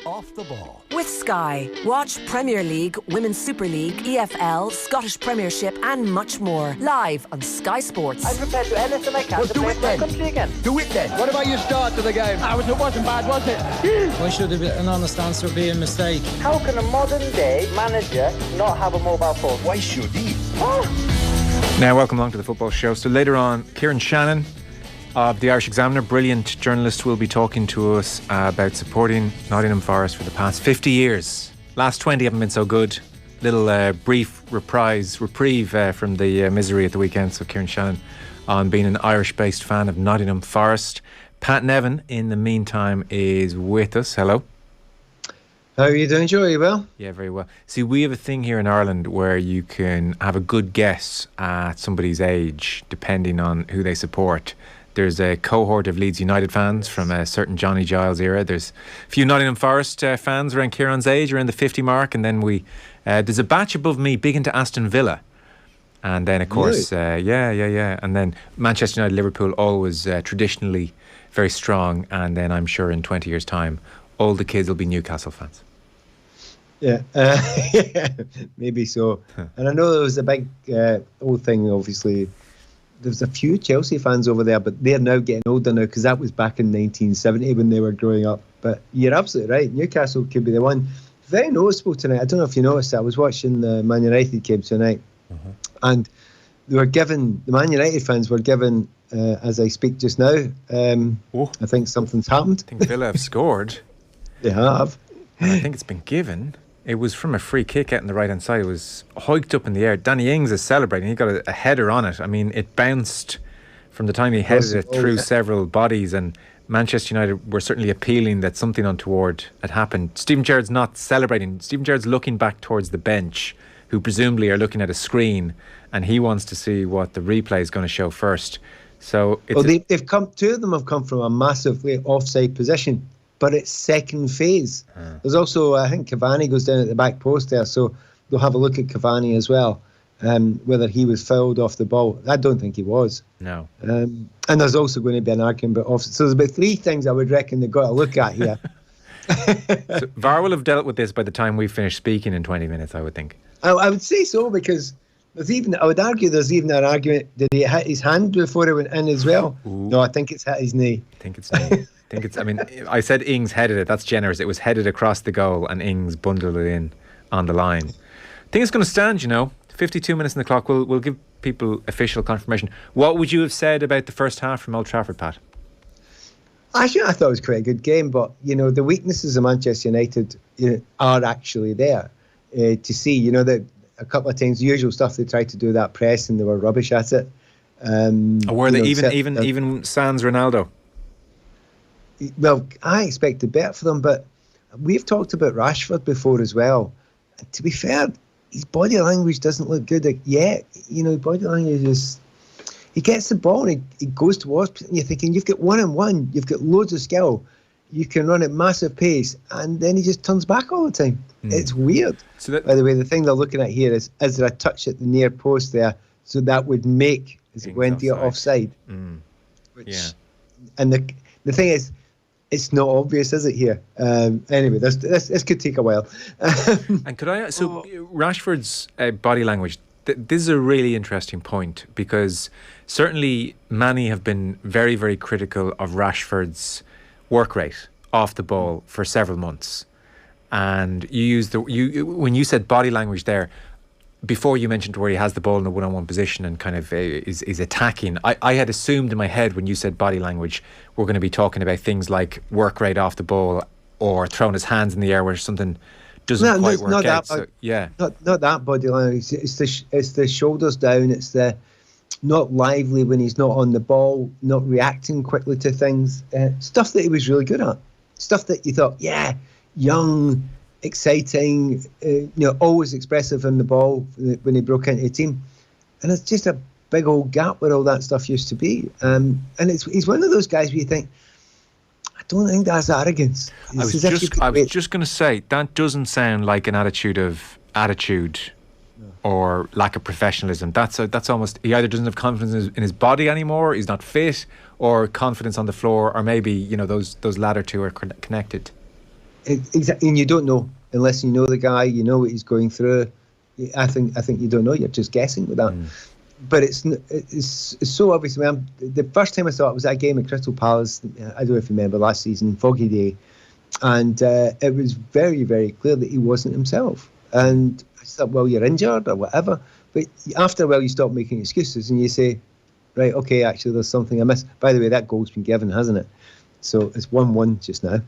Off the ball. With Sky. Watch Premier League, Women's Super League, EFL, Scottish Premiership and much more. Live on Sky Sports. I'm prepared to do anything I can to play for my country again. Do it then. What about your start to the game? It wasn't bad, was it? Why should an honest answer be a mistake? How can a modern day manager not have a mobile phone? Why should he? Now, welcome along to the football show. So later on, Kieran Shannon of the Irish Examiner, brilliant journalist, will be talking to us about supporting Nottingham Forest for the past 50 years. Last 20 haven't been so good. Little brief reprieve from the misery at the weekend. So Kieran Shannon on being an Irish-based fan of Nottingham Forest. Pat Nevin, in the meantime, is with us. Hello. How are you doing, Joe? Are you well? Yeah, very well. See, we have a thing here in Ireland where you can have a good guess at somebody's age depending on who they support. There's a cohort of Leeds United fans from a certain Johnny Giles era. There's a few Nottingham Forest fans around Kieran's age, around the 50 mark. And then there's a batch above me big into Aston Villa. And then, of course, really? And then Manchester United, Liverpool, always traditionally very strong. And then I'm sure in 20 years' time, all the kids will be Newcastle fans. Yeah, maybe so. And I know there was a big old thing, obviously. There's a few Chelsea fans over there, but they're now getting older now because that was back in 1970 when they were growing up. But you're absolutely right. Newcastle could be the one. Very noticeable tonight. I don't know if you noticed. I was watching the Man United game tonight, and the Man United fans were given, as I speak just now, I think something's happened. I think Villa have scored. They have. And I think it's been given. It was from a free kick out on the right-hand side. It was hiked up in the air. Danny Ings is celebrating. He got a header on it. I mean, it bounced from the time he headed it through several bodies, and Manchester United were certainly appealing that something untoward had happened. Stephen Gerrard's not celebrating. Stephen Gerrard's looking back towards the bench, who presumably are looking at a screen, and he wants to see what the replay is going to show first. So they've come. Two of them have come from a massively offside position. But it's second phase. There's also, I think Cavani goes down at the back post there, so they'll have a look at Cavani as well, whether he was fouled off the ball. I don't think he was. No. And there's also going to be an argument about offside. So there's about three things I would reckon they've got to look at here. So VAR will have dealt with this by the time we finish speaking in 20 minutes, I would think. I would say so, because I would argue there's even an argument, did he hit his hand before he went in as well? Ooh. No, I think it's hit his knee. I think it's I said Ings headed it. That's generous. It was headed across the goal and Ings bundled it in on the line. I think it's going to stand, 52 minutes on the clock. We'll give people official confirmation. What would you have said about the first half from Old Trafford, Pat? Actually, I thought it was quite a good game, but, the weaknesses of Manchester United are actually there to see. That a couple of times, the usual stuff, they tried to do that press and they were rubbish at it. Were they even sans Ronaldo? Well, I expected better for them, but we've talked about Rashford before as well. And to be fair, his body language doesn't look good yet. His body language is... He gets the ball and he goes towards... And you're thinking, you've got one-on-one, you've got loads of skill, you can run at massive pace, and then he just turns back all the time. It's weird. So by the way, the thing they're looking at here is there a touch at the near post there? So that would make Buendia offside. And the thing is, it's not obvious, is it, here? Anyway, this could take a while. And could I... So, Rashford's body language, this is a really interesting point, because certainly many have been very, very critical of Rashford's work rate off the ball for several months. And when you said body language there, before you mentioned where he has the ball in a one-on-one position and kind of is attacking, I had assumed in my head when you said body language, we're going to be talking about things like work rate off the ball or throwing his hands in the air where something doesn't quite work out. Not that body language. It's the shoulders down. It's the not lively when he's not on the ball, not reacting quickly to things. Stuff that he was really good at. Stuff that you thought, young, exciting, always expressive in the ball when he broke into a team. And it's just a big old gap where all that stuff used to be. And he's one of those guys where you think, I don't think that's arrogance. I was just going to say, that doesn't sound like an attitude or lack of professionalism. That's almost, he either doesn't have confidence in his body anymore, he's not fit, or confidence on the floor, or maybe those latter two are connected. Exactly, and you don't know unless you know the guy. You know what he's going through. I think you don't know. You're just guessing with that. But it's so obvious. The first time I saw it was that game at Crystal Palace. I don't know if you remember last season, foggy day, and it was very, very clear that he wasn't himself. And I thought, well, you're injured or whatever. But after a while, you stop making excuses and you say, right, okay, actually, there's something I missed. By the way, that goal's been given, hasn't it? So it's 1-1 just now.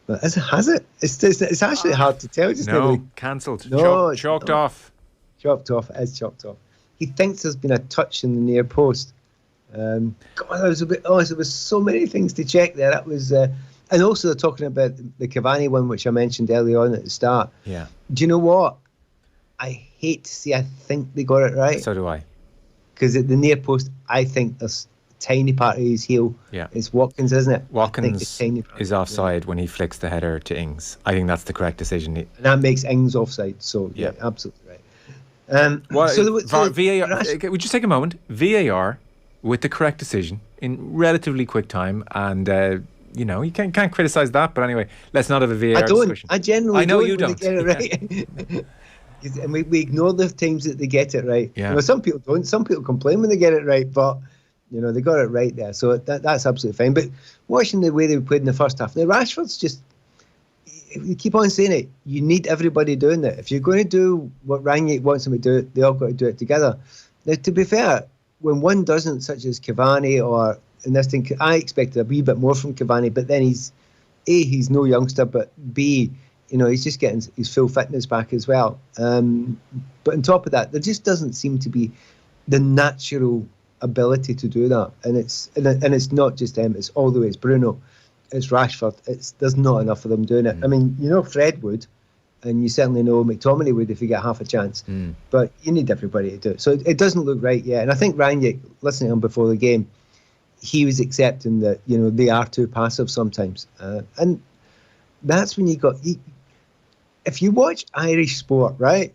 But has it? It's actually hard to tell. Cancelled. No, chalked off. Chopped off. It is chopped off. He thinks there's been a touch in the near post. God, there was so many things to check there. That was, and also they're talking about the Cavani one, which I mentioned early on at the start. Yeah. Do you know what? I hate to say I think they got it right. So do I. Because at the near post, I think there's a tiny part of his heel. Yeah. It's Watkins, isn't it? Watkins is offside when he flicks the header to Ings. I think that's the correct decision. And that makes Ings offside. So yeah, absolutely right. VAR. Would you take a moment? VAR with the correct decision in relatively quick time, and you can't criticise that. But anyway, let's not have a VAR discussion. I generally I know don't you don't get it right. And we ignore the times that they get it right. Yeah. Some people don't. Some people complain when they get it right, but they got it right there. So that's absolutely fine. But watching the way they played in the first half, the Rashford's just. You keep on saying it. You need everybody doing it. If you're going to do what Rangnick wants them to do, they all got to do it together. Now, to be fair, when one doesn't, such as Cavani or in this thing, I expected a wee bit more from Cavani, but then he's no youngster, but B, he's just getting his full fitness back as well. But on top of that, there just doesn't seem to be the natural ability to do that, and it's not just him. It's all the way. It's Bruno. It's Rashford. There's not enough of them doing it. I mean, Fred would, and you certainly know McTominay would if he got half a chance. But you need everybody to do it. So it doesn't look right yet. And I think Rangnick, listening to him before the game, he was accepting that they are too passive sometimes, and that's when if you watch Irish sport, right?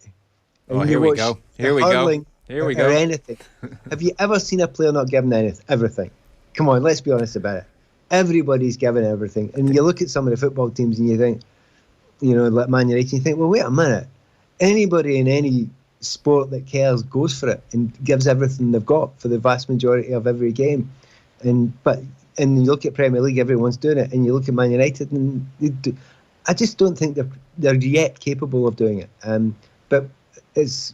Here we go. Or anything. Have you ever seen a player not given everything? Come on, let's be honest about it. Everybody's given everything. And you look at some of the football teams and you think, like Man United, you think, well, wait a minute. Anybody in any sport that cares goes for it and gives everything they've got for the vast majority of every game. And you look at Premier League, everyone's doing it. And you look at Man United, and I just don't think they're yet capable of doing it. But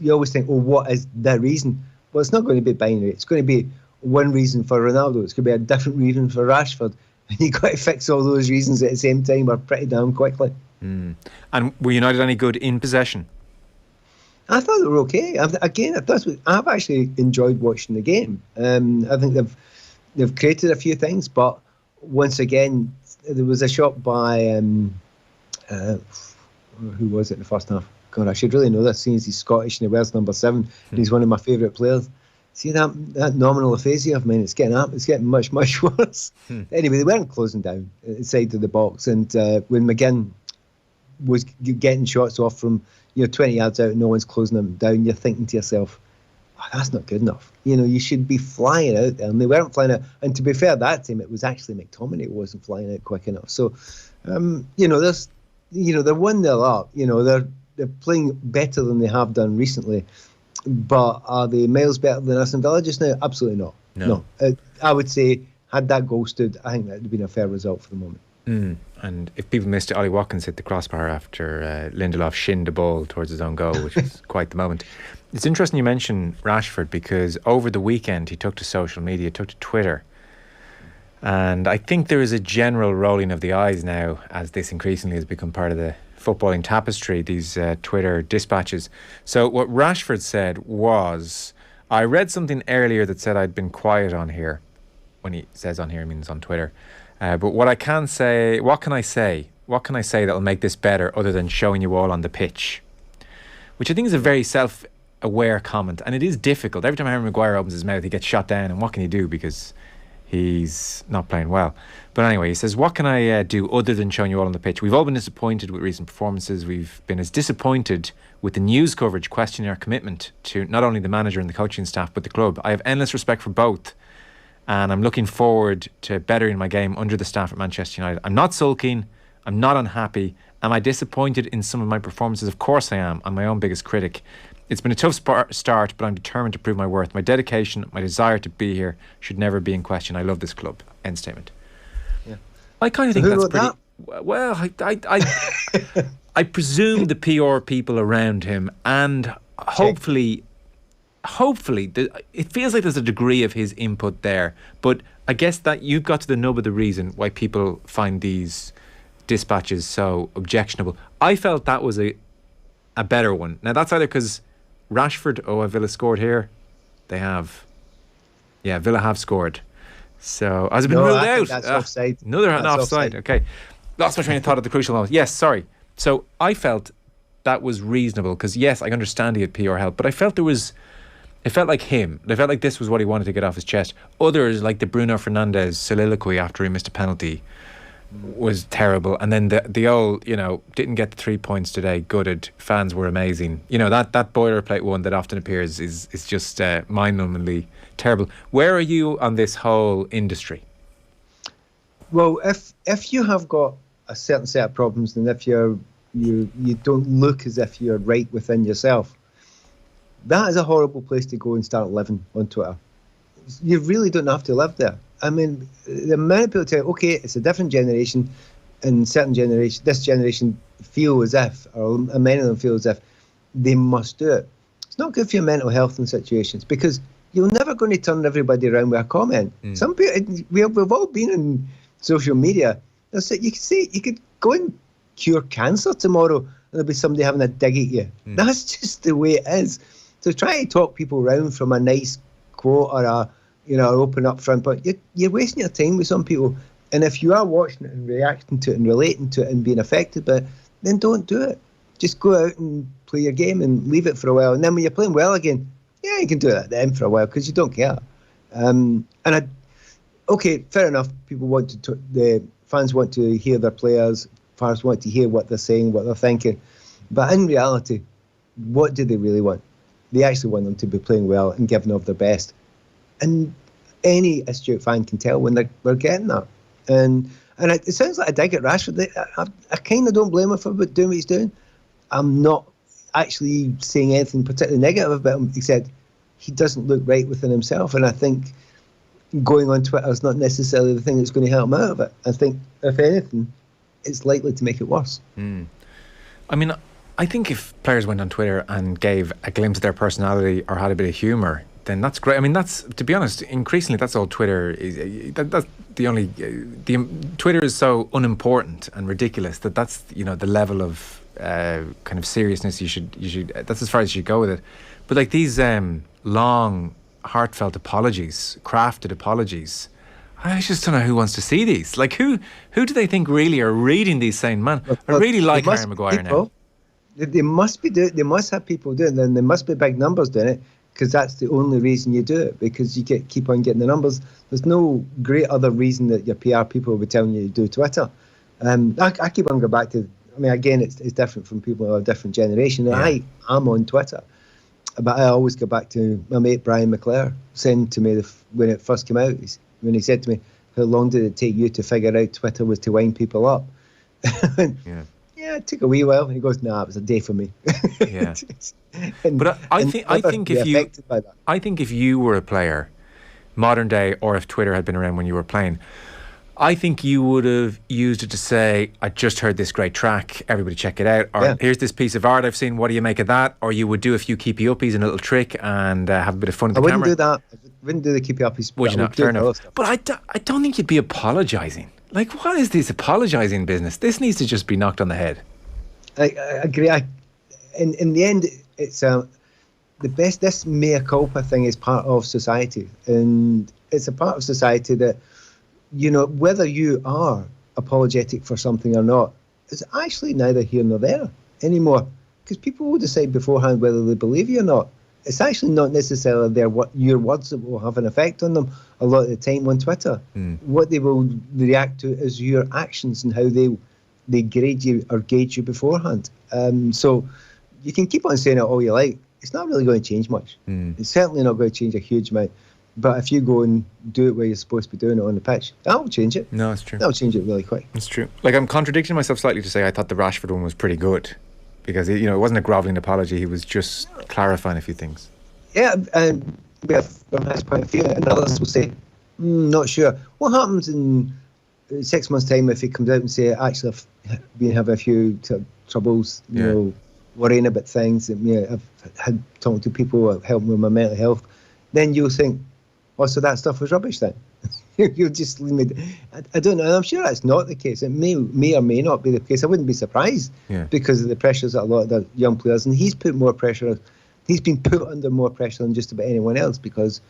you always think, what is the reason? Well, it's not going to be binary. It's going to be one reason for Ronaldo. It's going to be a different reason for Rashford. And you've got to fix all those reasons at the same time or pretty damn quickly. And were United any good in possession? I thought they were okay. I've actually enjoyed watching the game. I think they've created a few things, but once again, there was a shot by who was it in the first half? God, I should really know this, seeing as he's Scottish and he wears number 7, and he's one of my favourite players. See that nominal aphasia of mine? It's getting much, much worse. Anyway, they weren't closing down inside of the box, and when McGinn was getting shots off from 20 yards out, and no one's closing them down, you're thinking to yourself, that's not good enough. You should be flying out there, and they weren't flying out. And to be fair, that time it was actually McTominay who wasn't flying out quick enough. So, they're 1-0 up. They're playing better than they have done recently. But are they miles better than Aston Villa just now? Absolutely not. No. I would say, had that goal stood, I think that would have been a fair result for the moment. And if people missed it, Ollie Watkins hit the crossbar after Lindelof shinned the ball towards his own goal, which was quite the moment. It's interesting you mention Rashford, because over the weekend he took to social media, took to Twitter, and I think there is a general rolling of the eyes now as this increasingly has become part of the footballing tapestry, these Twitter dispatches. So what Rashford said was, I read something earlier that said I'd been quiet on here. When he says on here, he means on Twitter. But what can I say that will make this better other than showing you all on the pitch? Which I think is a very self-aware comment, and it is difficult. Every time Harry Maguire opens his mouth, he gets shot down, and what can he do because he's not playing well? But anyway, he says, what can I do other than showing you all on the pitch? We've all been disappointed with recent performances. We've been as disappointed with the news coverage questioning our commitment to not only the manager and the coaching staff, but the club. I have endless respect for both, and I'm looking forward to bettering my game under the staff at Manchester United. I'm not sulking. I'm not unhappy. Am I disappointed in some of my performances? Of course I am. I'm my own biggest critic. It's been a tough start, but I'm determined to prove my worth. My dedication, my desire to be here should never be in question. I love this club. End statement. Yeah. I kind of think that's pretty... Well, I presume the PR people around him, and hopefully it feels like there's a degree of his input there. But I guess that you've got to the nub of the reason why people find these dispatches so objectionable. I felt that was a better one. Now that's either because Rashford, have Villa scored here? They have. Yeah, Villa have scored. So has it been ruled out? That's offside. No, they're not offside. Okay. Lost my train of thought at the crucial moment. Yes, sorry. So I felt that was reasonable because yes, I understand he had PR help, but I felt it felt like him. I felt like this was what he wanted to get off his chest. Others, like the Bruno Fernandes soliloquy after he missed a penalty, was terrible. And then the old, didn't get the 3 points today, gutted. Fans were amazing. That boilerplate one that often appears is just mind-numbingly terrible. Where are you on this whole industry? Well, if you have got a certain set of problems, and if you don't look as if you're right within yourself, that is a horrible place to go and start living on Twitter. You really don't have to live there. I mean, the amount of people tell you, okay, it's a different generation, and this generation feel as if, or many of them feel as if they must do it. It's not good for your mental health in situations, because you're never going to turn everybody around with a comment. Some people, we've all been in social media. You could go and cure cancer tomorrow, and there'll be somebody having a dig at you. That's just the way it is. So try to talk people around from a nice quote or a open up front, but you're wasting your time with some people. And if you are watching it and reacting to it and relating to it and being affected by it, then don't do it. Just go out and play your game and leave it for a while. And then when you're playing well again, yeah, you can do that then for a while because you don't care. Okay, fair enough. People the fans want to hear their players. Fans want to hear what they're saying, what they're thinking. But in reality, what do they really want? They actually want them to be playing well and giving of their best. And any astute fan can tell when they're getting that. And it sounds like a dig at Rashford. I kind of don't blame him for doing what he's doing. I'm not actually saying anything particularly negative about him, except he doesn't look right within himself. And I think going on Twitter is not necessarily the thing that's going to help him out of it. I think, if anything, it's likely to make it worse. I mean, I think if players went on Twitter and gave a glimpse of their personality or had a bit of humour, then that's great. I mean, that's, to be honest, increasingly that's all Twitter is. That's the only. Twitter is so unimportant and ridiculous that's the level of kind of seriousness you should. That's as far as you go with it. But like these long, heartfelt apologies, crafted apologies, I just don't know who wants to see these. Like who do they think really are reading these saying, man, I really like Harry Maguire now. They must be doing. They must have people doing it, and there must be big numbers doing it. Because that's the only reason you do it, because you keep on getting the numbers. There's no great other reason that your PR people will be telling you to do Twitter. I keep on going back to, I mean, again, it's different from people of a different generation. Yeah. I'm on Twitter, but I always go back to my mate Brian McClare saying to me when it first came out, when he said to me, how long did it take you to figure out Twitter was to wind people up? Yeah, it took a wee while. And he goes, nah, it was a day for me. Yeah. But I think if you were a player, modern day, or if Twitter had been around when you were playing, I think you would have used it to say, I just heard this great track, everybody check it out, or here's this piece of art I've seen, what do you make of that? Or you would do a few keepy uppies and a little trick and have a bit of fun with the camera. I wouldn't do that. I wouldn't do the keepy uppies. Would you not? Fair enough. But I don't think you'd be apologising. Like, what is this apologising business? This needs to just be knocked on the head. I agree. In the end, it's the best. This mea culpa thing is part of society, and it's a part of society that, whether you are apologetic for something or not, is actually neither here nor there anymore. Because people will decide beforehand whether they believe you or not. It's actually not necessarily your words that will have an effect on them a lot of the time on Twitter. What they will react to is your actions and how they grade you or gauge you beforehand. So you can keep on saying it all you like. It's not really going to change much. It's certainly not going to change a huge amount. But if you go and do it where you're supposed to be doing it on the pitch, that'll change it. No, it's true. That'll change it really quick. It's true. Like, I'm contradicting myself slightly to say I thought the Rashford one was pretty good, because it wasn't a grovelling apology. He was just clarifying a few things. Yeah, and from his point of view, and others will say, not sure. What happens in 6 months' time if he comes out and say, actually, I've been having a few troubles, worrying about things, and I've had talking to people helping with my mental health, then you'll think, so that stuff was rubbish then. You'll just leave me. I don't know. I'm sure that's not the case. It may or may not be the case. I wouldn't be surprised because of the pressures that a lot of the young players, and he's put more pressure. He's been put under more pressure than just about anyone else because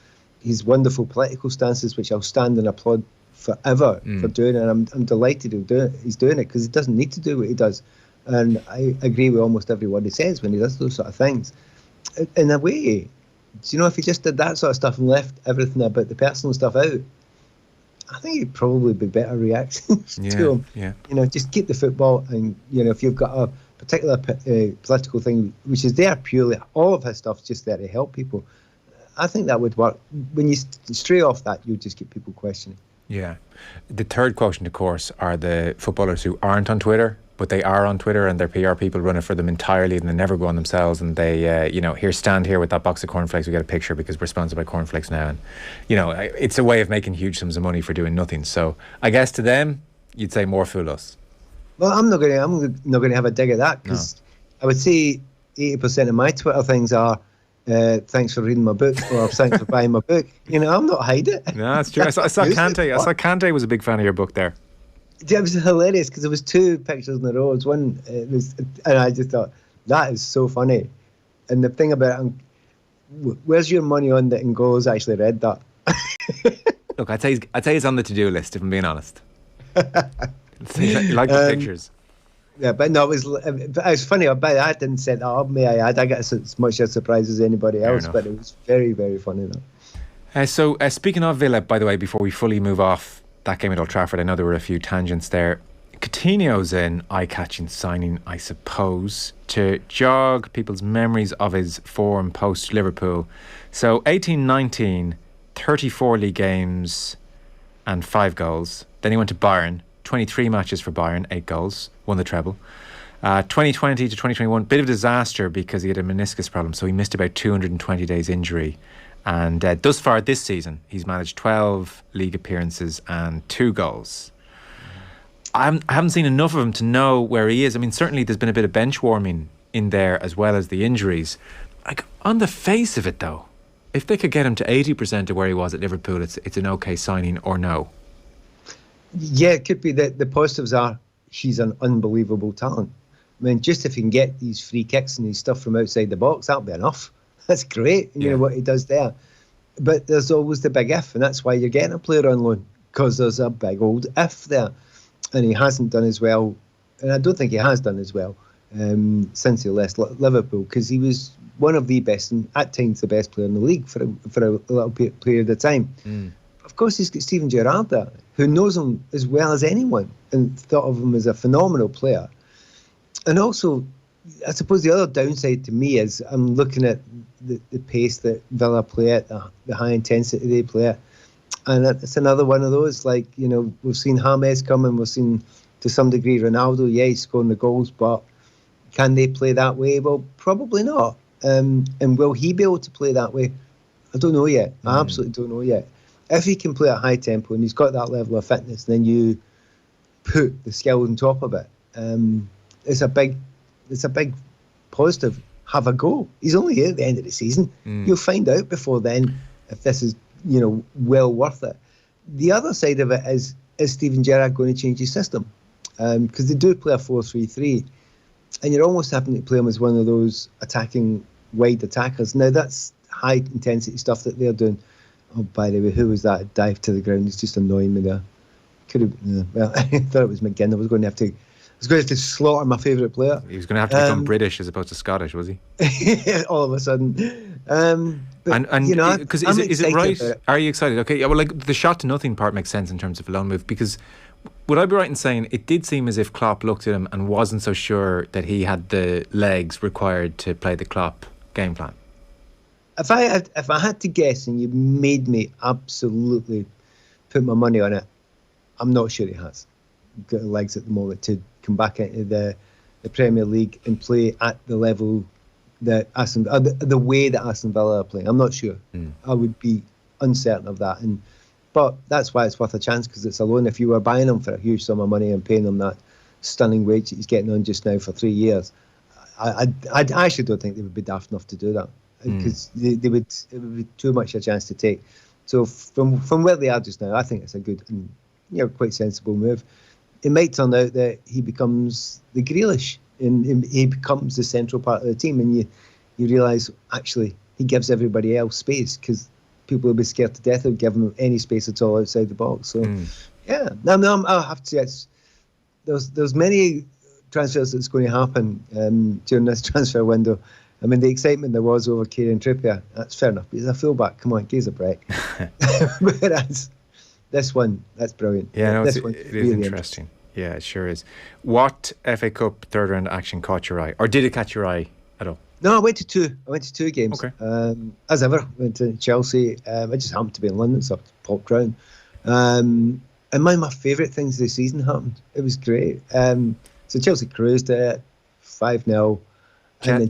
his wonderful political stances, which I'll stand and applaud forever for doing, and I'm delighted he's doing it because he doesn't need to do what he does, and I agree with almost every word he says when he does those sort of things. In a way, if he just did that sort of stuff and left everything about the personal stuff out, I think it'd probably be better reactions to him. Yeah. Just keep the football, and if you've got a particular political thing which is there purely, all of his stuff's just there to help people, I think that would work. When you stray off that, you just get people questioning. Yeah. The third quotient, of course, are the footballers who aren't on Twitter, but they are on Twitter, and their PR people run it for them entirely, and they never go on themselves, and they stand here with that box of cornflakes, we get a picture because we're sponsored by cornflakes now, and it's a way of making huge sums of money for doing nothing. So I guess to them you'd say more fool us. Well, I'm not going to have a dig at that, because I would say 80% of my Twitter things are thanks for reading my book, or thanks for buying my book. I'm not hiding it. No, that's true. I saw Kante was a big fan of your book there. It was hilarious because there was two pictures in the row. And I just thought, that is so funny. And the thing about it, where's your money on that N'Golo's actually read that? Look, I'd say it's on the to-do list, if I'm being honest. You like the pictures. Yeah, but no, it was funny. I didn't set that up, may I add. I got as much a surprise as anybody else, but it was very, very funny though. So speaking of Villa, by the way, before we fully move off that game at Old Trafford, I know there were a few tangents there. Coutinho's an eye-catching signing, I suppose, to jog people's memories of his form post-Liverpool. So 18-19, 34 league games and 5 goals. Then he went to Bayern, 23 matches for Bayern, 8 goals, won the treble. 2020 to 2021, bit of disaster because he had a meniscus problem, so he missed about 220 days injury. And thus far this season, he's managed 12 league appearances and 2 goals. I haven't seen enough of him to know where he is. I mean, certainly there's been a bit of bench warming in there as well as the injuries. Like, on the face of it, though, if they could get him to 80% of where he was at Liverpool, it's an okay signing, or no? Yeah, it could be. The positives are he's an unbelievable talent. I mean, just if he can get these free kicks and these stuff from outside the box, that'll be enough. That's great, what he does there. But there's always the big if, and that's why you're getting a player on loan, because there's a big old if there. And he hasn't done as well, and I don't think he has done as well since he left Liverpool, because he was one of the best, and at times the best player in the league for a little period of time. Of course, he's got Steven Gerrard there, who knows him as well as anyone, and thought of him as a phenomenal player. And also, I suppose the other downside to me is I'm looking at the pace that Villa play at, the high intensity they play at. And it's another one of those, like, we've seen James come, and we've seen, to some degree, Ronaldo, he's scoring the goals, but can they play that way? Well, probably not. And will he be able to play that way? I don't know yet. I absolutely don't know yet. If he can play at high tempo and he's got that level of fitness, then you put the skill on top of it. It's a big positive. Have a go. He's only here at the end of the season. You'll find out before then if this is, well worth it. The other side of it is Steven Gerrard going to change his system? Because they do play a 4-3-3, and you're almost having to play him as one of those attacking wide attackers. Now, that's high intensity stuff that they're doing. Oh, by the way, who was that dive to the ground? It's just annoying me there. Could have. Well, I thought it was McGinn. I was going to have to slaughter my favourite player. He was going to have to become British as opposed to Scottish, was he? All of a sudden. Because is it right? Are you excited? Okay, yeah. Well, like, the shot to nothing part makes sense in terms of a loan move, because would I be right in saying it did seem as if Klopp looked at him and wasn't so sure that he had the legs required to play the Klopp game plan? if I had to guess, and you made me absolutely put my money on it, I'm not sure he has got the legs at the moment to come back into the Premier League and play at the level that the way that Aston Villa are playing. I'm not sure. I would be uncertain of that. But that's why it's worth a chance, because it's a loan. If you were buying him for a huge sum of money and paying him that stunning wage that he's getting on just now for 3 years, I actually don't think they would be daft enough to do that, because it would be too much a chance to take. So from where they are just now, I think it's a good and quite sensible move. It might turn out that he becomes the Grealish, and he becomes the central part of the team, and you realise actually he gives everybody else space, because people will be scared to death of giving him any space at all outside the box. So yeah, I'll have to say there's many transfers that's going to happen during this transfer window. I mean, the excitement there was over Kieran Trippier, that's fair enough. He's a fullback. Come on, give us a break. Whereas this one, that's brilliant. Yeah, no, this it one's is really interesting. Yeah, it sure is. What FA Cup third round action caught your eye, or did it catch your eye at all? No, I went to two games. Okay. As ever, went to Chelsea. I just happened to be in London, so I popped round. And one of my favourite things this season happened. It was great. So Chelsea cruised it 5-0.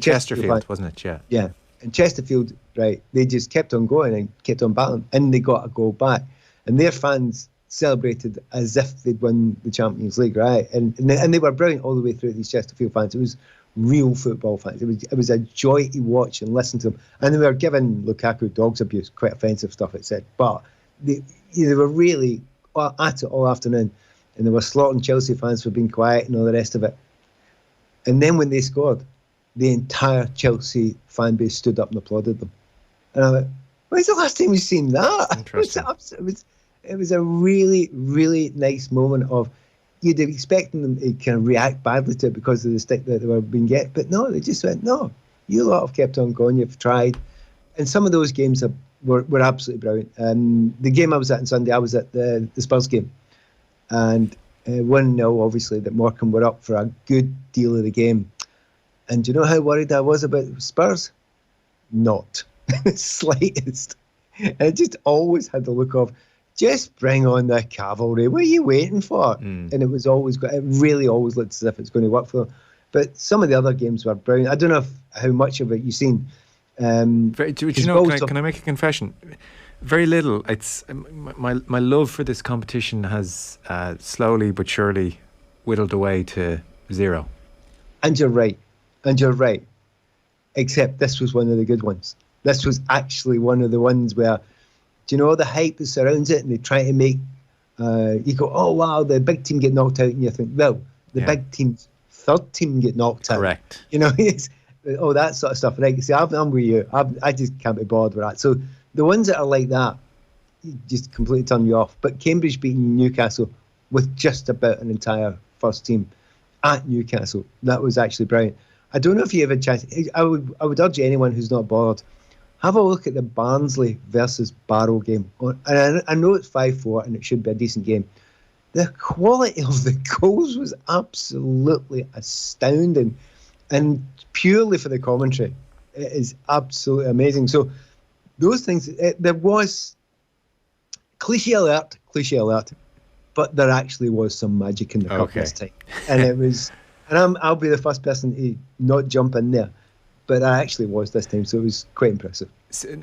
Chesterfield, wasn't it? Yeah. Yeah. And Chesterfield, right, they just kept on going and kept on battling, and they got a goal back. And their fans celebrated as if they'd won the Champions League, right? And they were brilliant all the way through, these Chesterfield fans. It was real football fans. It was a joy to watch and listen to them. And they were giving Lukaku dog's abuse, quite offensive stuff, it said. But they were really at it all afternoon. And they were slaughtering Chelsea fans for being quiet and all the rest of it. And then when they scored, the entire Chelsea fan base stood up and applauded them. And I went, when's the last time you've seen that? Interesting. It was a really, really nice moment of, you'd be expecting them to kind of react badly to it because of the stick that they were being get, but no, they just went, no, you lot have kept on going, you've tried. And some of those games were absolutely brilliant. The game I was at on Sunday, I was at the Spurs game, and 1-0, obviously, that Morecambe were up for a good deal of the game. And do you know how worried I was about Spurs? Not the slightest. And I just always had the look of, just bring on the cavalry. What are you waiting for? And it really always looked as if it's going to work for them. But some of the other games were brilliant. I don't know how much of it you've seen. Do you know? Can I make a confession? Very little. It's my love for this competition has slowly but surely whittled away to zero. And you're right. Except this was one of the good ones. This was actually one of the ones where, do you know the hype that surrounds it, and they try to make you go, oh wow, the big team get knocked out, and you think, well, the big team's third team get knocked out. Correct. It's that sort of stuff. Right? See, I'm with you. I just can't be bothered with that. So the ones that are like that, just completely turn you off. But Cambridge beating Newcastle with just about an entire first team at Newcastle, that was actually brilliant. I don't know if you have a chance. I would urge anyone who's not bothered, have a look at the Barnsley versus Barrow game. And I know it's 5-4 and it should be a decent game. The quality of the goals was absolutely astounding. And purely for the commentary, it is absolutely amazing. So those things, there was, cliche alert, but there actually was some magic in the cup this time. And it was, and I'll be the first person to not jump in there. But I actually was this time, so it was quite impressive.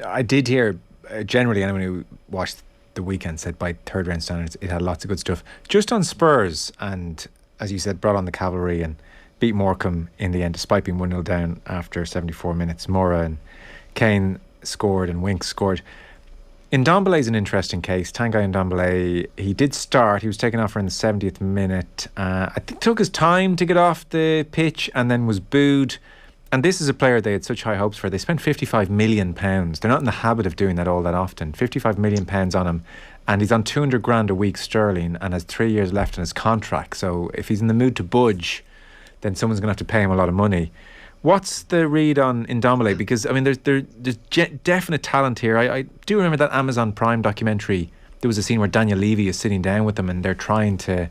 I did hear, generally anyone who watched the weekend said by third round standards it had lots of good stuff. Just on Spurs, and as you said, brought on the cavalry and beat Morecambe in the end despite being 1-0 down after 74 minutes. Mora and Kane scored and Winks scored. Ndombele is an interesting case. Tanguy Ndombele, he did start. He was taken off around the 70th minute. I think it took his time to get off the pitch and then was booed. And this is a player they had such high hopes for. They spent £55 million. They're not in the habit of doing that all that often. £55 million on him. And he's on 200 grand a week sterling and has 3 years left in his contract. So if he's in the mood to budge, then someone's going to have to pay him a lot of money. What's the read on Ndombele? Because, I mean, there's definite talent here. I do remember that Amazon Prime documentary. There was a scene where Daniel Levy is sitting down with him and they're trying to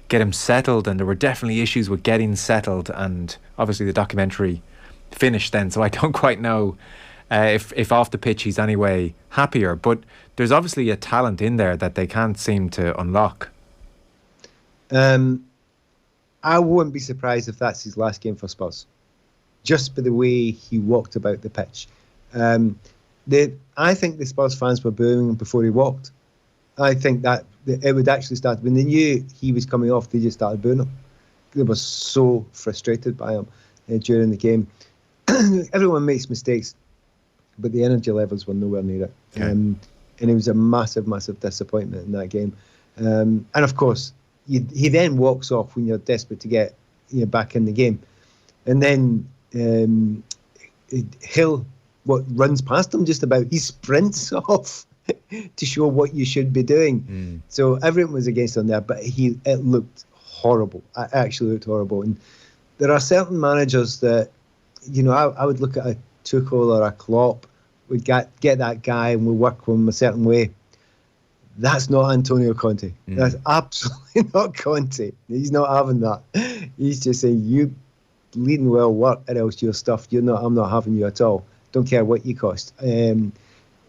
get him settled. And there were definitely issues with getting settled. And obviously the documentary finished then, so I don't quite know If off the pitch he's anyway happier. But there's obviously a talent in there that they can't seem to unlock. I wouldn't be surprised if that's his last game for Spurs, just by the way he walked about the pitch. I think the Spurs fans were booing him before he walked. I think that it would actually start when they knew he was coming off. They just started booing him. They were so frustrated by him during the game. Everyone makes mistakes, but the energy levels were nowhere near it. Okay. And it was a massive, massive disappointment in that game. And of course, he then walks off when you're desperate to get back in the game. And then Hill runs past him just about. He sprints off to show what you should be doing. So everyone was against him there, but it looked horrible. It actually looked horrible. And there are certain managers that, I would look at a Tuchel or a Klopp, would get that guy and we'll work with him a certain way. That's not Antonio Conte. That's absolutely not Conte. He's not having that. He's just saying, you bleeding well work, or else your stuff. I'm not having you at all. Don't care what you cost. It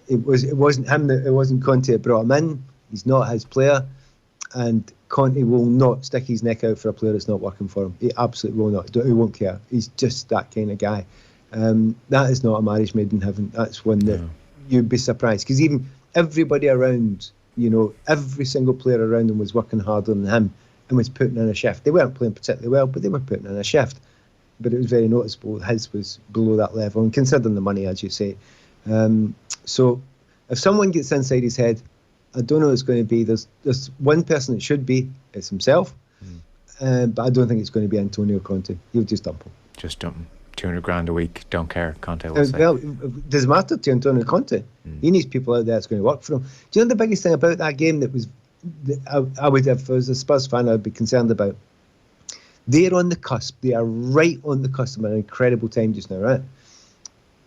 wasn't him. It wasn't Conte that brought him in. He's not his player, and Conte will not stick his neck out for a player that's not working for him. He absolutely will not. He won't care. He's just that kind of guy. That is not a marriage made in heaven. That's one that you'd be surprised, because even everybody around, every single player around him was working harder than him and was putting in a shift. They weren't playing particularly well, but they were putting in a shift. But it was very noticeable. His was below that level, and considering the money, as you say. So if someone gets inside his head, I don't know who it's going to be. There's one person it should be. It's himself. But I don't think it's going to be Antonio Conte. He'll just dump him. Just dump him. 200 grand a week. Don't care. Conte will say. Well, it doesn't matter to Antonio Conte. He needs people out there that's going to work for him. Do you know the biggest thing about that game that I would, if I was a Spurs fan, I'd be concerned about? They're on the cusp. They are right on the cusp of an incredible time just now, right?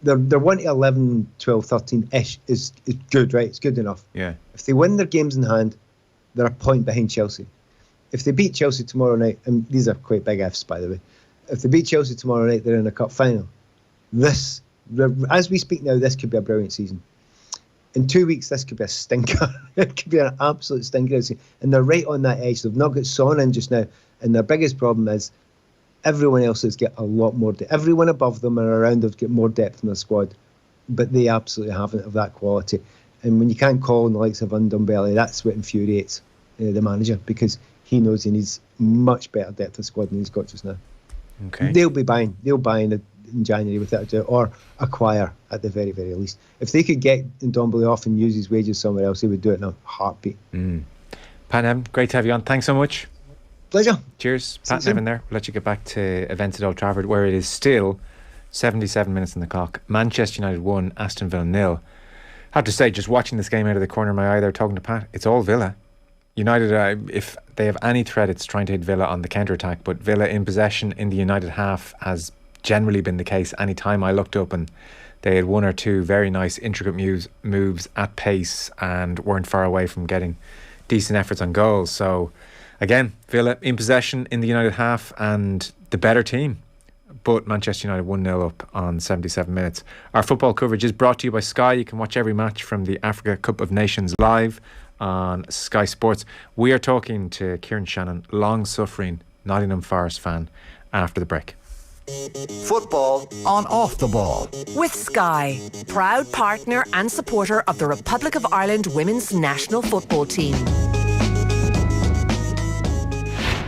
They're 1 to 11, 12, 13-ish is good, right? It's good enough. Yeah. If they win their games in hand, they're a point behind Chelsea. If they beat Chelsea tomorrow night, and these are quite big ifs, by the way. If they beat Chelsea tomorrow night, they're in a cup final. As we speak now, this could be a brilliant season. In 2 weeks, this could be a stinker. It could be an absolute stinker. And they're right on that edge. They've not got Son in just now. And their biggest problem is everyone else has got a lot more depth. Everyone above them and around them get more depth in their squad. But they absolutely haven't of that quality. And when you can't call on the likes of Ndombele, that's what infuriates the manager, because he knows he needs much better depth of squad than he's got just now. Okay. They'll buy in January without a doubt, or acquire at the very, very least. If they could get Ndombele off and use his wages somewhere else, they would do it in a heartbeat. Pat Nevin, great to have you on. Thanks so much. Pleasure. Cheers. Pat Nevin there. We'll let you get back to events at Old Trafford, where it is still 77 minutes on the clock. Manchester United 1, Aston Villa 0. I have to say, just watching this game out of the corner of my eye there, talking to Pat, it's all Villa. United, if they have any threat, it's trying to hit Villa on the counter-attack, but Villa in possession in the United half has generally been the case. Any time I looked up and they had one or two very nice intricate moves at pace and weren't far away from getting decent efforts on goals. So again, Villa in possession in the United half and the better team, but Manchester United 1-0 up on 77 minutes. Our football coverage is brought to you by Sky. You can watch every match from the Africa Cup of Nations live on Sky Sports. We are talking to Kieran Shannon, long-suffering Nottingham Forest fan, after the break. Football on Off the Ball. With Sky, proud partner and supporter of the Republic of Ireland women's national football team.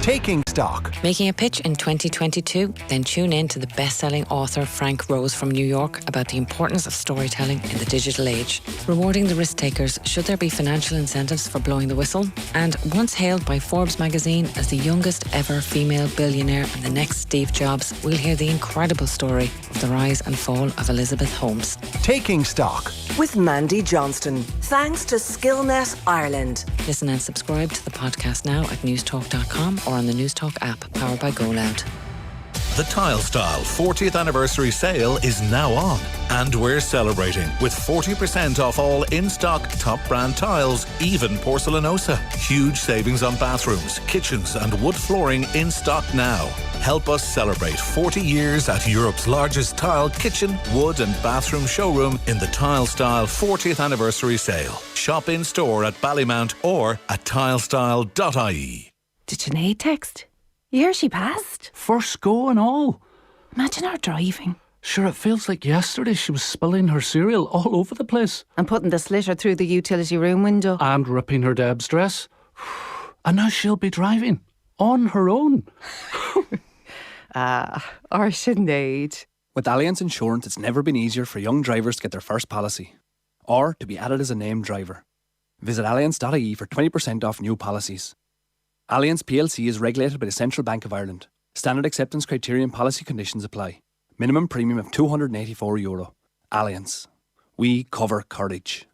Taking stock. Making a pitch in 2022? Then tune in to the best-selling author Frank Rose from New York about the importance of storytelling in the digital age. Rewarding the risk takers, should there be financial incentives for blowing the whistle? And once hailed by Forbes magazine as the youngest ever female billionaire and the next Steve Jobs, we'll hear the incredible story of the rise and fall of Elizabeth Holmes. Taking stock. With Mandy Johnston. Thanks to Skillnet Ireland. Listen and subscribe to the podcast now at newstalk.com or on the Newstalk app, powered by Go Loud. The Tile Style 40th anniversary sale is now on, and we're celebrating with 40% off all in-stock top brand tiles, even porcelanosa. Huge savings on bathrooms, kitchens and wood flooring in stock now. Help us celebrate 40 years at Europe's largest tile, kitchen, wood and bathroom showroom in the Tile Style 40th anniversary sale. Shop in store at Ballymount or at tilestyle.ie. Did Sinead text? You hear she passed? First go and all. Imagine her driving. Sure, it feels like yesterday she was spilling her cereal all over the place. And putting the slitter through the utility room window. And ripping her Deb's dress. And now she'll be driving. On her own. Or Sinead. With Allianz Insurance, it's never been easier for young drivers to get their first policy. Or to be added as a named driver. Visit allianz.ie for 20% off new policies. Allianz plc is regulated by the Central Bank of Ireland. Standard acceptance criteria and policy conditions apply. Minimum premium of €284. Allianz. We cover courage.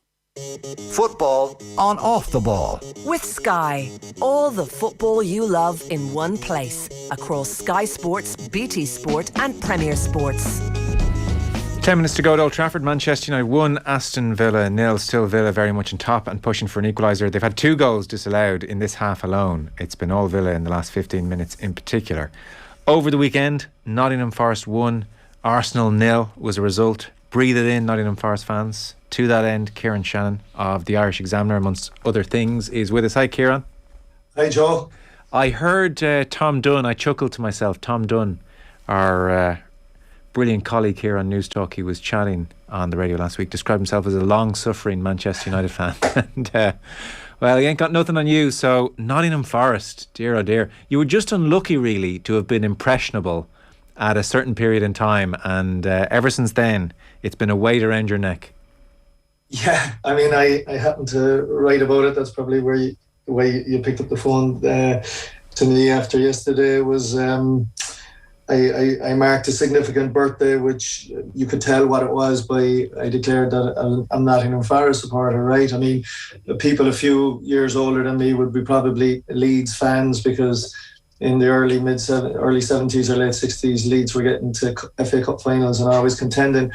Football on off the ball. With Sky, all the football you love in one place. Across Sky Sports, BT Sport and Premier Sports. 10 minutes to go at Old Trafford. Manchester United 1, Aston Villa 0. Still Villa very much on top and pushing for an equaliser. They've had 2 goals disallowed in this half alone. It's been all Villa in the last 15 minutes in particular. Over the weekend, Nottingham Forest 1, Arsenal 0 was a result. Breathe it in, Nottingham Forest fans. To that end, Kieran Shannon of the Irish Examiner, amongst other things, is with us. Hi, Kieran. Hi, Joe. I heard Tom Dunn, I chuckled to myself, Tom Dunn, our brilliant colleague here on News Talk, he was chatting on the radio last week, described himself as a long-suffering Manchester United fan. And, well, he ain't got nothing on you. So, Nottingham Forest, dear oh dear. You were just unlucky, really, to have been impressionable at a certain period in time. And ever since then, it's been a weight around your neck. Yeah, I mean, I happened to write about it. That's probably where the way you picked up the phone to me after yesterday was... I marked a significant birthday, which you could tell what it was by I declared that I'm Nottingham Forest supporter, right? I mean, people a few years older than me would be probably Leeds fans because in the early 70s or late 60s, Leeds were getting to FA Cup finals and always contending.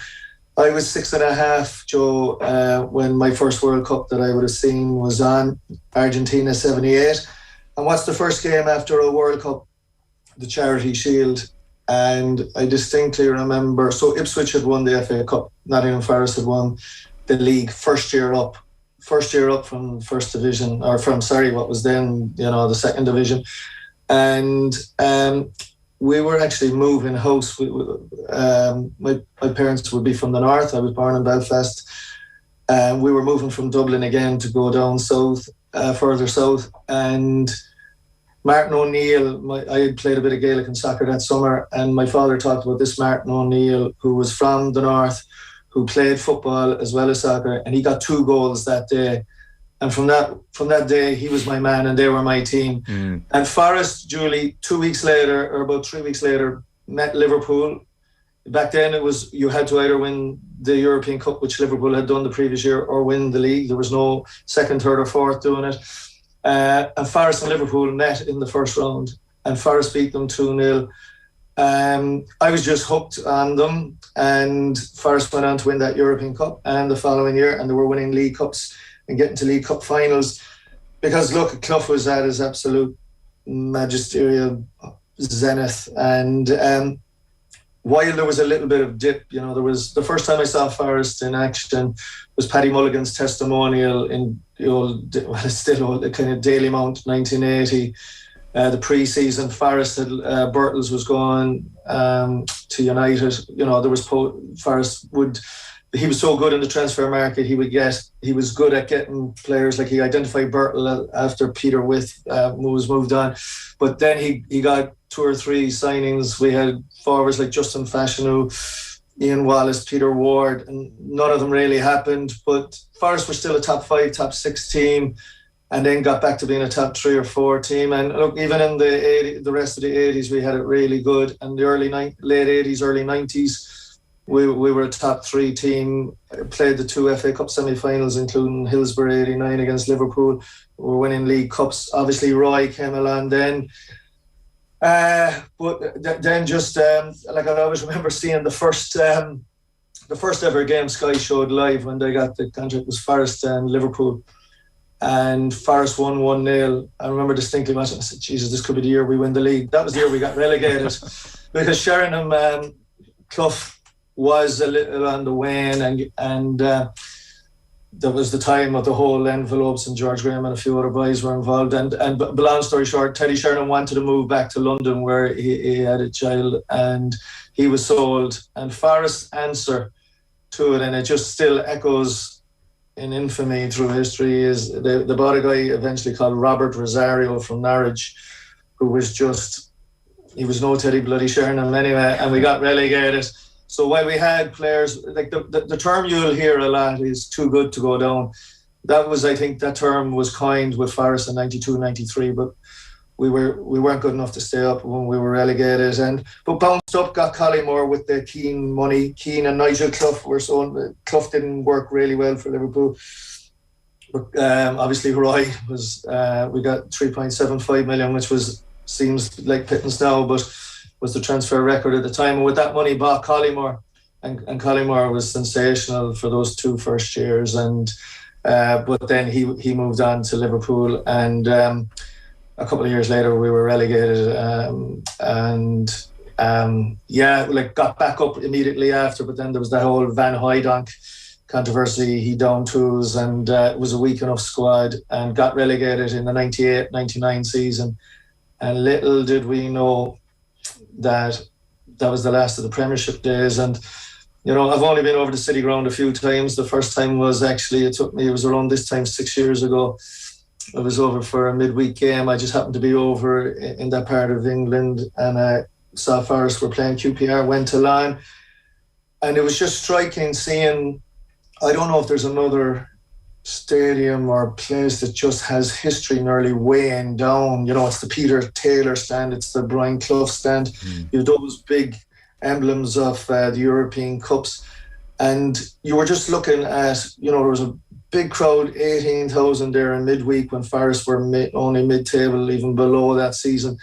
I was 6.5, Joe, when my first World Cup that I would have seen was on, Argentina 78. And what's the first game after a World Cup? The Charity Shield. And I distinctly remember, so Ipswich had won the FA Cup, Nottingham Forest had won the league first year up from first division, or from, what was then, the second division. And we were actually moving house. My parents would be from the north. I was born in Belfast. We were moving from Dublin again to go down south, further south. And Martin O'Neill, I had played a bit of Gaelic and soccer that summer, and my father talked about this Martin O'Neill, who was from the north, who played football as well as soccer, and he got 2 goals that day. And from that day, he was my man, and they were my team. And Forest, Julie, 2 weeks later, or about 3 weeks later, met Liverpool. Back then, it was you had to either win the European Cup, which Liverpool had done the previous year, or win the league. There was no second, third, or fourth doing it. And Forest and Liverpool met in the first round, and Forest beat them 2-0. I was just hooked on them, and Forest went on to win that European Cup and the following year, and they were winning League Cups and getting to League Cup finals. Because look, Clough was at his absolute magisterial zenith, and while there was a little bit of dip, there was the first time I saw Forest in action was Paddy Mulligan's testimonial in the old, the kind of Daily Mount, 1980. The pre-season, Forest had Birtles was going to United. There was Forest would. He was so good in the transfer market. He was good at getting players. Like he identified Birtle after Peter With was moved on, but then he got 2 or 3 signings. We had forwards like Justin Fashanu, Ian Wallace, Peter Ward, and none of them really happened. But Forest were still a top 5, top 6 team, and then got back to being a top 3 or 4 team. And look, even in the rest of the 80s, we had it really good. And the late 80s, early 90s, we were a top 3 team. Played the 2 FA Cup semi-finals, including Hillsborough 89 against Liverpool. We were winning League Cups. Obviously, Roy came along then. Then just like I always remember seeing the first ever game Sky showed live when they got the contract was Forest and Liverpool, and Forest won 1-0. I remember distinctly watching. I said, "Jesus, this could be the year we win the league." That was the year we got relegated because Sheringham Clough was a little on the wane, and that was the time of the whole envelopes, and George Graham and a few other boys were involved. And but long story short, Teddy Sheringham wanted to move back to London where he had a child, and he was sold. And Forest's answer to it, and it just still echoes in infamy through history, is they bought a guy eventually called Robert Rosario from Norwich, who was he was no Teddy bloody Sheringham anyway, and we got relegated. So while we had players, like the term you'll hear a lot is too good to go down. That was, I think, that term was coined with Forest in 92, 93, but we weren't good enough to stay up when we were relegated. But bounced up, got Collymore with the Keane money. Keane and Nigel Clough were Clough didn't work really well for Liverpool. But obviously Roy was, we got 3.75 million, which seems like pittance now, but was the transfer record at the time. And with that money bought Collymore, and Collymore was sensational for those 2 first years. And but then he moved on to Liverpool, and a couple of years later we were relegated, got back up immediately after. But then there was that whole Van Hooijdonk controversy. He downed tools, and it was a weak enough squad, and got relegated in the 98-99 season. And little did we know that was the last of the Premiership days. And I've only been over the City Ground a few times. The first time was it was around this time 6 years ago. I was over for a midweek game. I just happened to be over in that part of England, and I saw Forest were playing QPR, went to Lawn, and it was just striking seeing, I don't know if there's another stadium or place that just has history nearly weighing down. It's the Peter Taylor stand, it's the Brian Clough stand. You have those big emblems of the European Cups, and you were just looking at, there was a big crowd, 18,000 there in midweek when Forest were only mid-table, even below that season,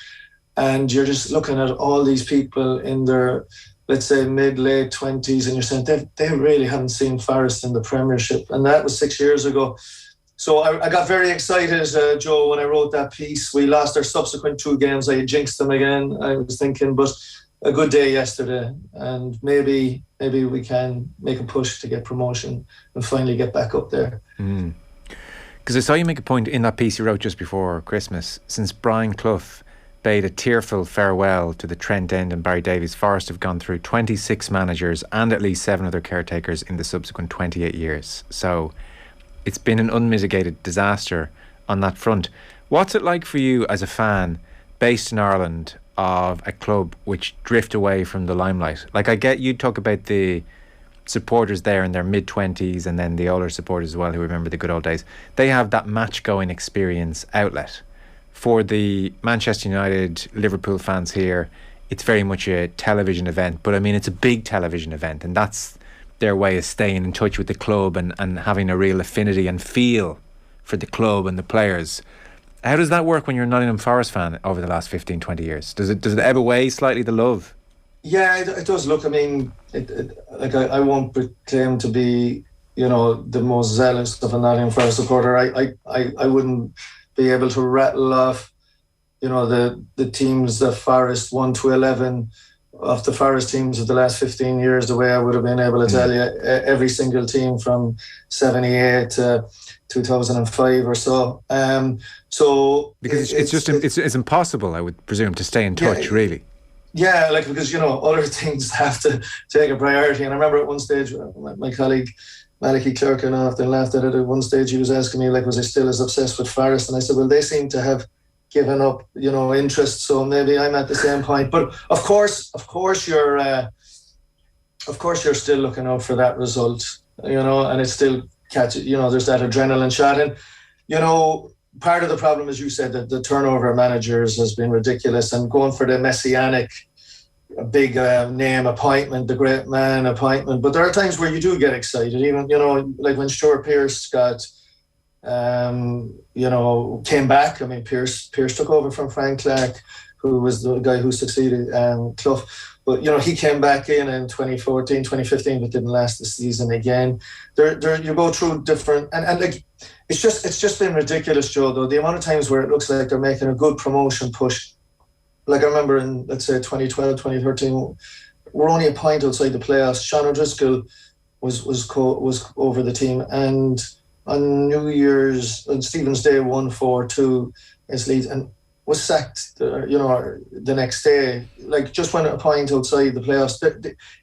and you're just looking at all these people in their, let's say, mid-late 20s, and you're saying they really haven't seen Forest in the Premiership. And that was 6 years ago. So I got very excited, Joe, when I wrote that piece. We lost our subsequent 2 games. I jinxed them again, I was thinking, but a good day yesterday. And maybe we can make a push to get promotion and finally get back up there. Because I saw you make a point in that piece you wrote just before Christmas. Since Brian Clough bade a tearful farewell to the Trent End and Barry Davies, Forest have gone through 26 managers and at least 7 other caretakers in the subsequent 28 years. So it's been an unmitigated disaster on that front. What's it like for you as a fan based in Ireland of a club which drift away from the limelight? Like, I get you talk about the supporters there in their mid-20s, and then the older supporters as well who remember the good old days. They have that match-going experience outlet. For the Manchester United, Liverpool fans here, it's very much a television event, but I mean, it's a big television event, and that's their way of staying in touch with the club and having a real affinity and feel for the club and the players. How does that work when you're a Nottingham Forest fan over the last 15, 20 years? Does it ebb away slightly, the love? Yeah, it does. Look, I mean, I won't claim to be, the most zealous of a Nottingham Forest supporter. I wouldn't be able to rattle off, the teams that Forest 1 to 11 of the Forest teams of the last 15 years, the way I would have been able to tell you every single team from 78 to 2005 or so. Because it's impossible, I would presume, to stay in touch, really. Yeah, because other things have to take a priority. And I remember at one stage, my colleague Malachy Clerkin often laughed at it. At one stage, he was asking me, was I still as obsessed with Forest? And I said, well, they seem to have given up, interest. So maybe I'm at the same point. But of course you're still looking out for that result, and it's still there's that adrenaline shot. And part of the problem, as you said, that the turnover of managers has been ridiculous, and going for the messianic big name appointment, the great man appointment. But there are times where you do get excited, even, like when Stuart Pearce got, came back. I mean, Pearce took over from Frank Clark, who was the guy who succeeded Clough. But, he came back in 2014, 2015, but didn't last the season again. You go through different... And like, it's just been ridiculous, Joe, though. The amount of times where it looks like they're making a good promotion push. Like I remember in, let's say, 2012, 2013, we're only a point outside the playoffs. Shannon Driscoll was over the team. And on New Year's, on Stephen's Day, 1-4-2 against Leeds, and was sacked, the next day. Like, just went a point outside the playoffs.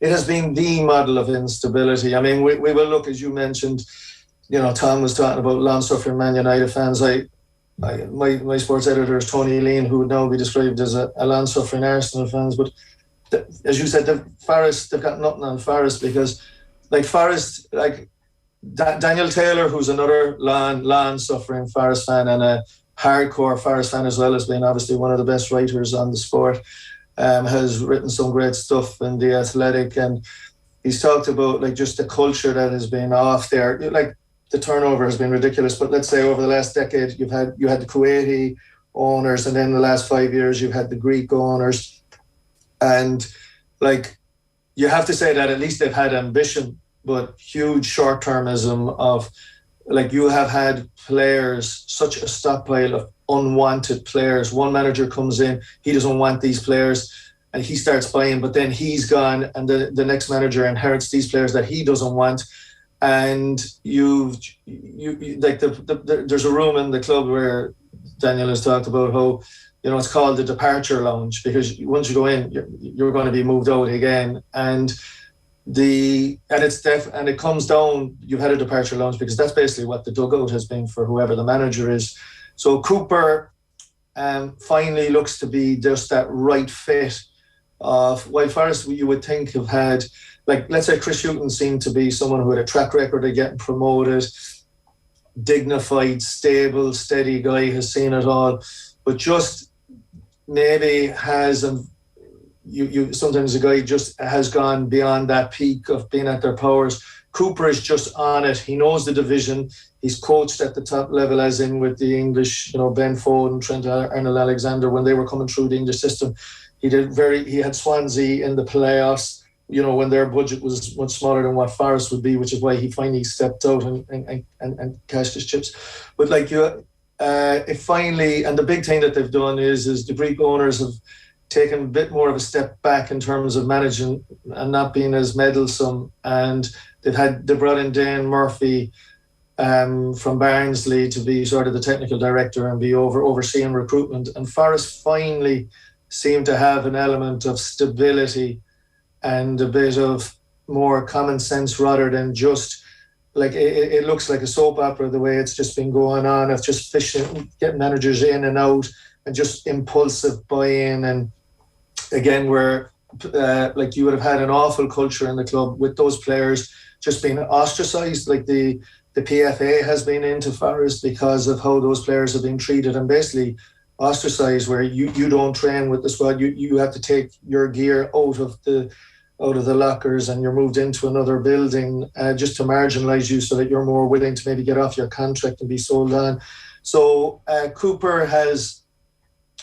It has been the model of instability. I mean, we will look, as you mentioned, Tom was talking about long-suffering Man United fans. My sports editor is Tony Lean, who would now be described as a long-suffering Arsenal fans. But as you said, they've got nothing on Forest, because, like, Forest, like Daniel Taylor, who's another long-suffering Forest fan and a hardcore Forest fan as well, as being obviously one of the best writers on the sport, has written some great stuff in The Athletic, and he's talked about, like, just the culture that has been off there. Like, the turnover has been ridiculous, but let's say over the last decade you had the Kuwaiti owners, and then the last 5 years you've had the Greek owners, and like, you have to say that at least they've had ambition, but huge short-termism of, like, you have had players, such a stockpile of unwanted players. One manager comes in, he doesn't want these players, and he starts buying, but then he's gone, and the next manager inherits these players that he doesn't want. And you like, there's a room in the club where Daniel has talked about how, it's called the departure lounge, because once you go in, you're going to be moved out again. And it comes down, you've had a departure lounge, because that's basically what the dugout has been for whoever the manager is. So Cooper finally looks to be just that right fit of, while Forest, you would think, have had, like, let's say Chris Hughton seemed to be someone who had a track record of getting promoted, dignified, stable, steady guy, has seen it all, but just maybe has, sometimes a guy just has gone beyond that peak of being at their powers. Cooper is just on it. He knows the division. He's coached at the top level, as in with the English, Ben Foden, Trent Arnold-Alexander, when they were coming through the English system. He had Swansea in the playoffs, when their budget was much smaller than what Forest would be, which is why he finally stepped out and cashed his chips. But like, it finally, and the big thing that they've done is the Greek owners have taken a bit more of a step back in terms of managing and not being as meddlesome. And they brought in Dan Murphy from Barnsley to be sort of the technical director and be overseeing recruitment. And Forest finally seem to have an element of stability and a bit of more common sense, rather than just, like, it looks like a soap opera the way it's just been going on, of just fishing, getting managers in and out, and just impulsive buy-in. And again, where like, you would have had an awful culture in the club with those players just being ostracised. Like, the PFA has been into Forest because of how those players have been treated, and basically ostracised, where you don't train with the squad. You have to take your gear out of the lockers, and you're moved into another building just to marginalise you, so that you're more willing to maybe get off your contract and be sold on. So Cooper has,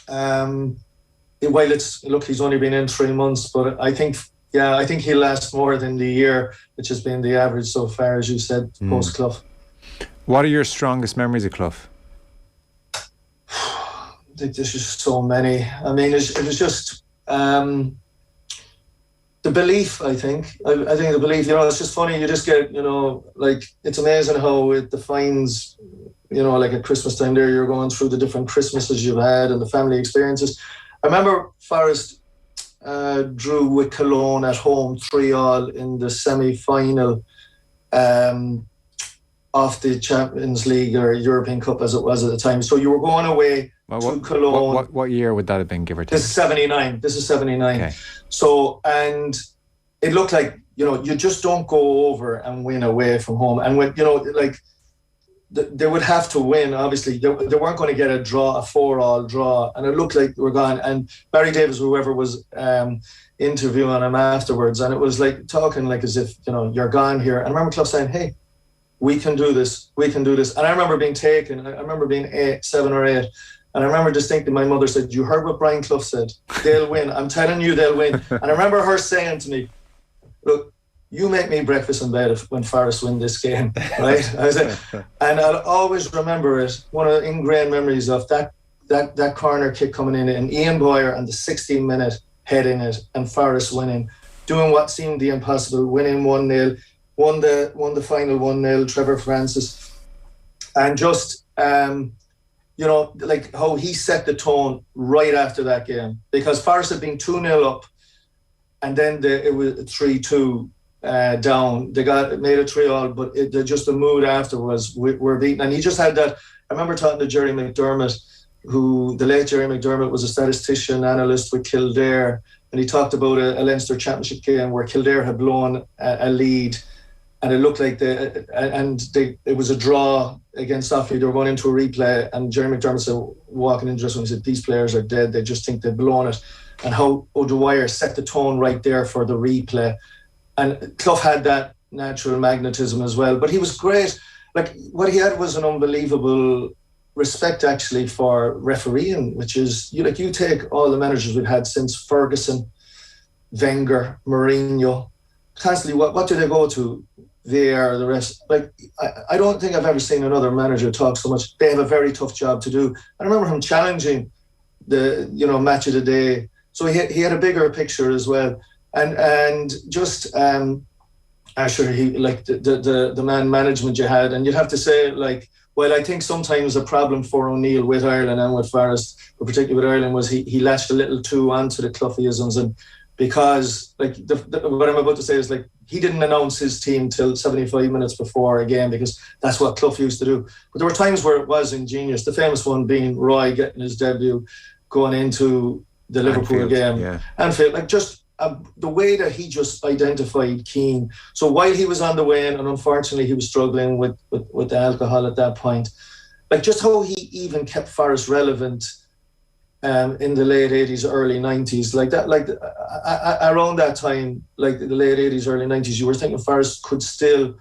while he's only been in 3 months, but I think he'll last more than the year, which has been the average so far, as you said, post Clough. What are your strongest memories of Clough? There's just so many. I mean, it was just the belief, I think. I think the belief, it's just funny. You just get, like, it's amazing how it defines, like at Christmas time there, you're going through the different Christmases you've had and the family experiences. I remember Forest drew with Cologne at home 3-3 in the semi-final of the Champions League or European Cup, as it was at the time. So you were going away to Cologne. What year would that have been, give or take? This is 79. Okay. So, and it looked like, you just don't go over and win away from home. And when, they would have to win, obviously. They weren't going to get a 4-4 draw. And it looked like they were gone. And Barry Davis, whoever was interviewing him afterwards, and it was like talking like as if, you're gone here. And I remember Clough saying, hey, we can do this. And I remember being taken. I remember being 7 or 8. And I remember distinctly my mother said, "You heard what Brian Clough said? They'll win. I'm telling you, they'll win." And I remember her saying to me, "Look, you make me breakfast in bed when Forest win this game," right? I was like, and I'll always remember it. One of the ingrained memories of that corner kick coming in, and Ian Boyer and the 16-minute head in it, and Forest winning, doing what seemed the impossible, winning 1-0, won the final 1-0. Trevor Francis, and just like how he set the tone right after that game, because Forest had been 2-0 up, and then it was 3-2. Down, they made it 3-all, but just the mood after was we're beaten. And he just had that. I remember talking to Jerry McDermott, the late Jerry McDermott was a statistician analyst with Kildare, and he talked about a Leinster Championship game where Kildare had blown a lead, and it looked like it was a draw against Offaly. They were going into a replay, and Jerry McDermott said, walking into this one, he said, "These players are dead. They just think they've blown it." And how O'Dwyer set the tone right there for the replay. And Clough had that natural magnetism as well. But he was great. Like, what he had was an unbelievable respect, actually, for refereeing, which is, you take all the managers we've had since Ferguson, Wenger, Mourinho, constantly, what do they go to? VAR, the rest. Like, I don't think I've ever seen another manager talk so much. They have a very tough job to do. I remember him challenging the, match of the day. So he had a bigger picture as well. And just Asher, he like the man management you had, and you'd have to say, like, well, I think sometimes a problem for O'Neill with Ireland and with Forest, but particularly with Ireland, was he latched a little too onto the Cloughisms, and because like what I'm about to say is, like, he didn't announce his team till 75 minutes before a game, because that's what Clough used to do. But there were times where it was ingenious. The famous one being Roy getting his debut, going into the Liverpool game, Anfield, like just. The way that he just identified Keane. So while he was on the wane, and unfortunately he was struggling with the alcohol at that point, like just how he even kept Forest relevant in the late 80s, early 90s, like that, like around that time, like the late 80s, early 90s, you were thinking Forest could still,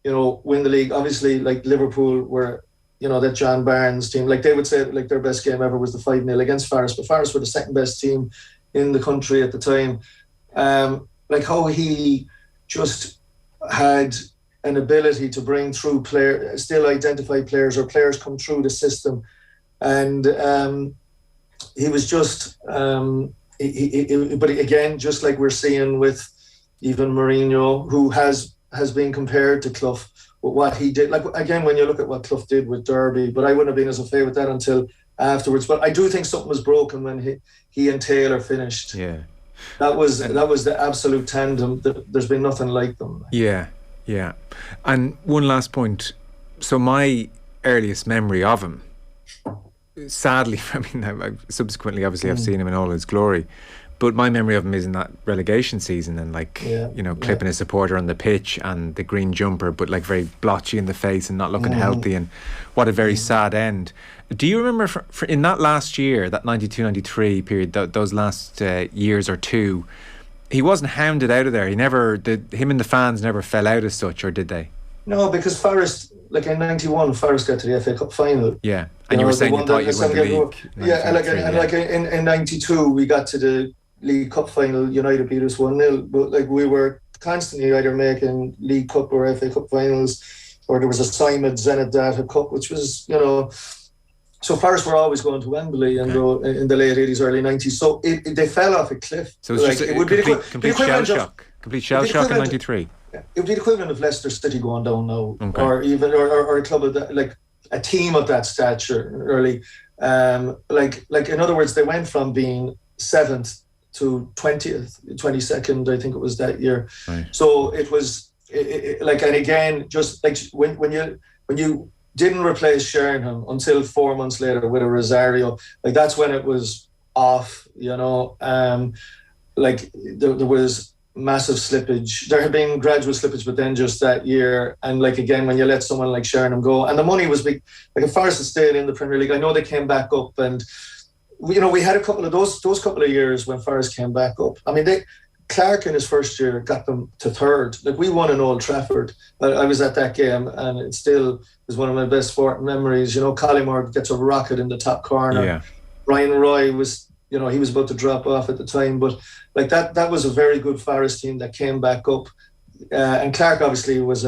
win the league. Obviously, like Liverpool were, that John Barnes team, like they would say like their best game ever was the 5-0 against Forest, but Forest were the second best team in the country at the time. Like how he just had an ability to bring through players, still identify players, or players come through the system, and he was just. But again, just like we're seeing with even Mourinho, who has been compared to Clough with what he did. Like again, when you look at what Clough did with Derby, but I wouldn't have been as a favourite with that until afterwards. But I do think something was broken when he and Taylor finished. Yeah. That was the absolute tandem. There's been nothing like them. Yeah. And one last point. So my earliest memory of him, sadly, I mean, subsequently, obviously, I've seen him in all his glory, but my memory of him is in that relegation season, and clipping a supporter on the pitch and the green jumper, but like very blotchy in the face and not looking healthy, and what a very sad end. Do you remember for in that last year, that 92-93 period, those last years or two, he wasn't hounded out of there? Him and the fans never fell out as such, or did they? No, because Forest, like in 91, Forest got to the FA Cup final. Yeah, and you were saying you thought you'd win the league. Yeah, and like in 92, we got to the League Cup final. United beat us 1-0, but like we were constantly either making League Cup or FA Cup finals, or there was a Simon Zenit Data Cup, which was, so Forest were always going to Wembley and in the late 80s, early 90s. So they fell off a cliff. So it was just a complete shell shock. Complete shell shock in 93. It would be the equivalent of Leicester City going down now, or even or a club of that, like a team of that stature early. Like in other words, they went from being 7th to 20th, 22nd, I think it was that year. Right. So it was like, and again, just like when you didn't replace Sheringham until 4 months later with a Rosario, like that's when it was off. Like there was massive slippage. There had been gradual slippage, but then just that year, and like again, when you let someone like Sheringham go, and the money was big. Like if Forest had stayed in the Premier League, I know they came back up, and we had a couple of those couple of years when Forest came back up. I mean, Clark in his first year got them to third. Like, we won in Old Trafford. I was at that game, and it still is one of my best sporting memories. You know, Collymore gets a rocket in the top corner. Yeah. Ryan Roy was, he was about to drop off at the time, but like that was a very good Forest team that came back up. And Clark obviously was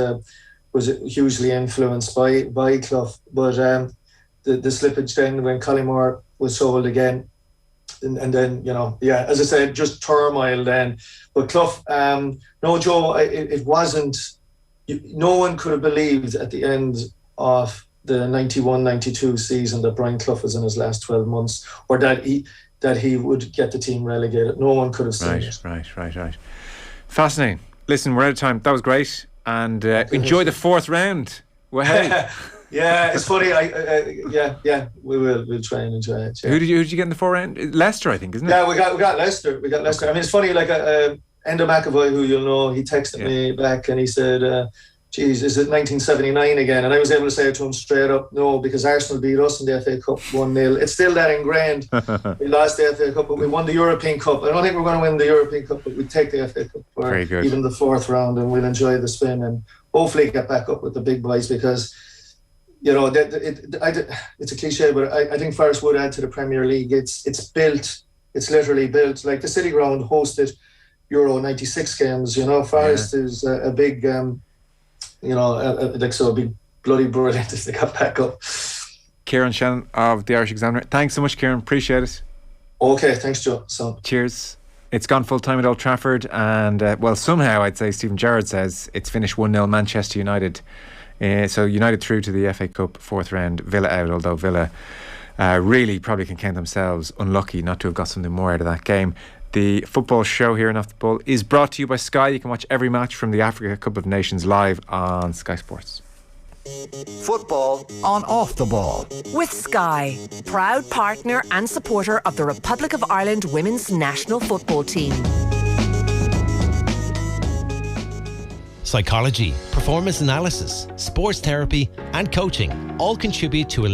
hugely influenced by Clough, but the slippage then when Collymore was sold again, and then as I said, just turmoil then. But Clough, no, Joe, it wasn't. No one could have believed at the end of the 91-92 season that Brian Clough was in his last 12 months, or that he would get the team relegated. No one could have seen it. Right. Fascinating. Listen, we're out of time. That was great, and enjoy the fourth round. Wow. Yeah, it's funny. We'll try and enjoy it. Yeah. Who did you get in the fourth round? Leicester, I think, isn't it? Yeah, we got Leicester. I mean, it's funny. Like Enda McAvoy, who you'll know, he texted me back and he said, "Geez, is it 1979 again?" And I was able to say to him straight up, "No, because Arsenal beat us in the FA Cup 1-0. It's still that ingrained. We lost the FA Cup, but we won the European Cup. I don't think we're going to win the European Cup, but we take the FA Cup for even the fourth round, and we'll enjoy the spin and hopefully get back up with the big boys because." It's a cliche, but I think Forest would add to the Premier League. It's literally built. Like the City Ground hosted Euro 96 games. Forest is a big, a big bloody brilliant if they got back up. Kieran Shannon of the Irish Examiner. Thanks so much, Kieran. Appreciate it. Okay, thanks, Joe. Cheers. It's gone full time at Old Trafford, and somehow I'd say Stephen Gerrard says it's finished 1-0 Manchester United. So United through to the FA Cup fourth round, Villa out, although Villa really probably can count themselves unlucky not to have got something more out of that game. The football show here in Off the Ball is brought to you by Sky. You can watch every match from the Africa Cup of Nations live on Sky Sports. Football on Off the Ball. With Sky, proud partner and supporter of the Republic of Ireland women's national football team. Psychology, performance analysis, sports therapy and coaching all contribute to a